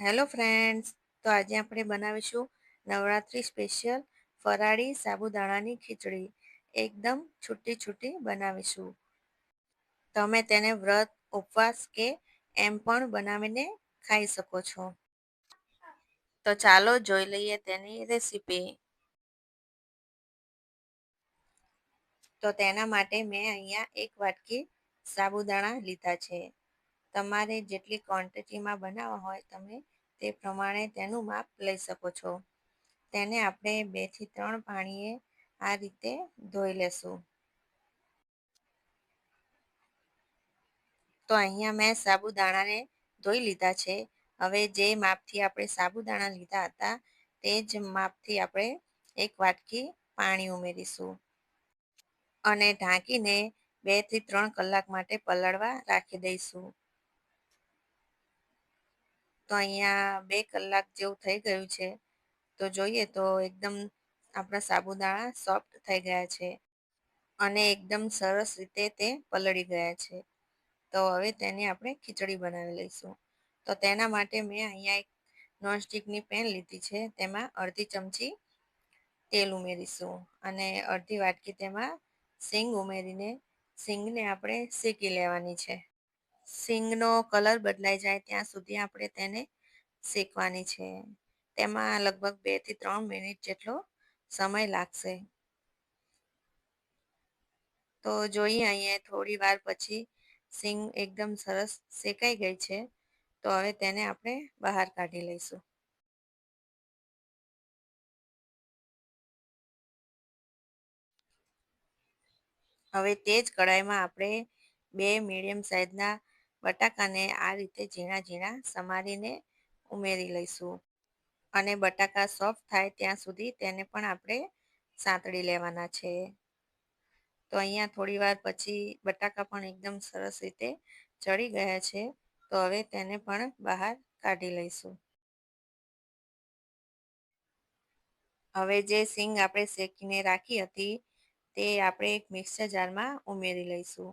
Hello friends, તો આજે આપણે બનાવીશું નવરાત્રિ સ્પેશિયલ ફરાળી સાબુદાણાની ખીચડી. એકદમ છૂટી છૂટી બનાવીશું. તમે તેને વ્રત, ઉપવાસ કે એમ પણ બનાવીને ખાઈ શકો છો. તો ચાલો જોઈ લઈએ તેની રેસીપી. તો તેના માટે મેં અહીંયા એક વાટકી સાબુદાણા લીધા છે. તમારે જેટલી ક્વોન્ટિટીમાં બનાવવા હોય તમે તે પ્રમાણે તેનું માપ લઈ શકો છો. તેને આપણે 2 થી 3 પાણીએ આ રીતે ધોઈ લેશું. તો અહીંયા મેં સાબુદાણાને ધોઈ લીધા છે. હવે જે માપથી આપણે સાબુદાણા લીધા હતા તે જ માપથી આપણે એક વાટકી પાણી ઉમેરીશું અને ઢાંકીને 2 થી 3 કલાક માટે પલળવા રાખી દઈશું. તો અહીંયા 2 કલાક જેવું થઈ ગયું છે. તો જોઈએ તો એકદમ આપણા સાબુદાણા સોફ્ટ થઈ ગયા છે અને એકદમ સરસ રીતે તે પલળી ગયા છે. તો હવે તેની આપણે ખીચડી બનાવી લઈશું. તો તેના માટે મેં અહીંયા એક નોનસ્ટિકની પેન લીધી છે. તેમાં અડધી ચમચી તેલ ઉમેરીશું અને અડધી વાટકી તેમાં સિંગ ઉમેરીને સિંગને આપણે શેકી લેવાની છે. સિંગનો કલર બદલાઈ જાય ત્યાં સુધી આપણે તેને શેકવાની છે. તેમાં લગભગ 2 થી 3 મિનિટ જેટલો સમય લાગશે. તો જોઈએ અહીંયા થોડી વાર પછી સિંગ એકદમ સરસ શેકાઈ ગઈ છે. તો હવે તેને આપણે બહાર કાઢી લઈશું. હવે તે જ કઢાઈમાં આપણે 2 મીડિયમ સાઇઝના બટાકાને આ રીતે ઝીણા ઝીણા સમારીને ઉમેરી લઈશું અને બટાકા સોફ્ટ થાય ત્યાં સુધી તેને પણ આપણે સાંતળી લેવાના છે. તો અહીંયા થોડી વાર પછી બટાકા પણ એકદમ સરસ રીતે ચડી ગયા છે. તો હવે તેને પણ બહાર કાઢી લઈશું. હવે જે સિંગ આપણે શેકીને રાખી હતી તે આપણે એક મિક્સર જારમાં ઉમેરી લઈશું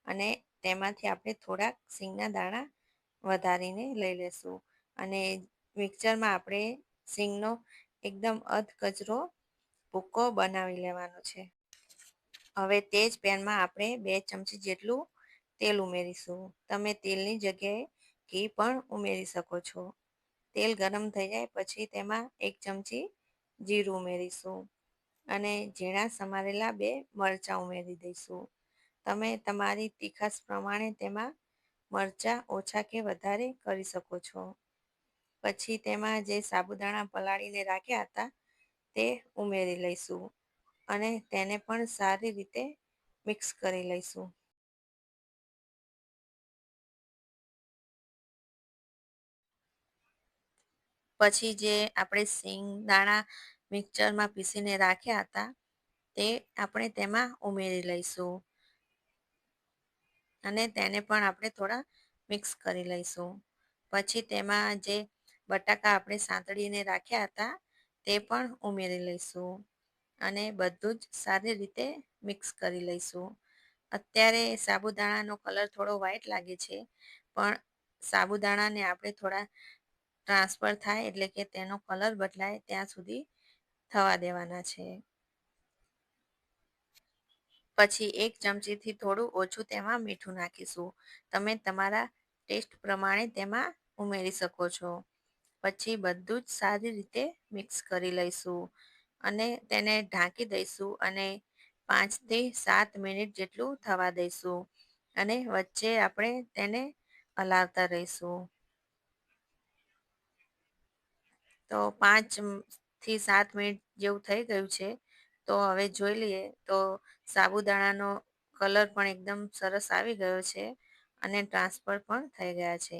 અને તેમાંથી આપણે થોડાક સિંગના દાણા વધારીને લઈ લઈશું અને મિક્સરમાં આપણે સિંગનો એકદમ અધ કચરો ભૂકો બનાવી લેવાનો છે. હવે તે જ પેનમાં આપણે 2 ચમચી જેટલું તેલ ઉમેરીશું. તમે તેલની જગ્યાએ ઘી પણ ઉમેરી શકો છો. તેલ ગરમ થઈ જાય પછી તેમાં 1 ચમચી જીરું ઉમેરીશું અને ઝીણા સમારેલા 2 મરચાં ઉમેરી દઈશું. તમે તમારી તીખાશ પ્રમાણે તેમાં મરચાં ઓછા કે વધારે કરી શકો છો. પછી તેમાં જે સાબુદાણા પલાળીને રાખ્યા હતા તે ઉમેરી લઈશું અને તેને પણ સારી રીતે મિક્સ કરી લઈશું. પછી જે આપણે સિંગ દાણા મિક્સરમાં પીસીને રાખ્યા હતા તે આપણે તેમાં ઉમેરી લઈશું અને તેને પણ આપણે થોડા મિક્સ કરી લઈશું. પછી તેમાં જે બટાકા આપણે સાંતળીને રાખ્યા હતા તે પણ ઉમેરી લઈશું અને બધું જ સારી રીતે મિક્સ કરી લઈશું. અત્યારે સાબુદાણાનો કલર થોડો વ્હાઈટ લાગે છે પણ સાબુદાણાને આપણે થોડા ટ્રાન્સફર થાય એટલે કે તેનો કલર બદલાય ત્યાં સુધી થવા દેવાના છે. પછી 1 ચમચીથી થોડું ઓછું તેમાં મીઠું નાખીશું. તમે તમારા ટેસ્ટ પ્રમાણે તેમાં ઉમેરી શકો છો. પછી બધું જ સારી રીતે મિક્સ કરી લઈશું અને તેને ઢાંકી દઈશું અને 5 થી 7 મિનિટ જેટલું થવા દઈશું અને વચ્ચે આપણે તેને હલાવતા રહીશું. તો 5 થી 7 મિનિટ જેવું થઈ ગયું છે. તો હવે જોઈ લઈએ તો સાબુદાણાનો કલર પણ એકદમ સરસ આવી ગયો છે અને ટ્રાન્સફર પણ થઈ ગયા છે.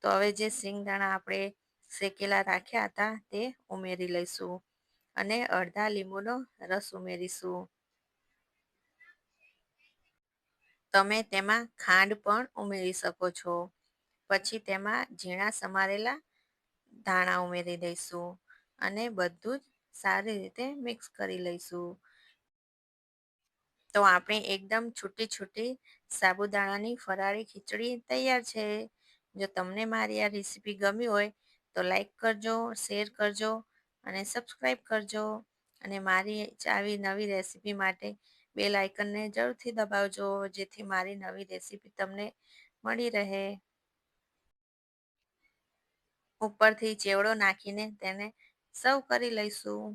તો હવે જે સિંગદાણા આપણે શેકેલા રાખ્યા હતા તે ઉમેરી લઈશું અને અડધા લીંબુનો રસ ઉમેરીશું. તમે તેમાં ખાંડ પણ ઉમેરી શકો છો. પછી તેમાં ઝીણા સમારેલા ધાણા ઉમેરી દઈશું અને બધું જ સારી રીતે મિક્સ કરી લઈશું. તો આપણી એકદમ છૂટી છૂટી સાબુદાણાની ફરાળી ખીચડી તૈયાર છે. જો તમને મારી આ રેસીપી ગમી હોય તો તો લાઈક કરજો, શેર કરજો અને સબસ્ક્રાઈબ કરજો. અને મારી આવી નવી રેસીપી માટે બેલ આઇકનને જરૂરથી દબાવજો, જેથી મારી નવી રેસીપી તમને મળી રહે. ઉપરથી ચેવડો નાખીને તેને સર્વ કરી લઈશું.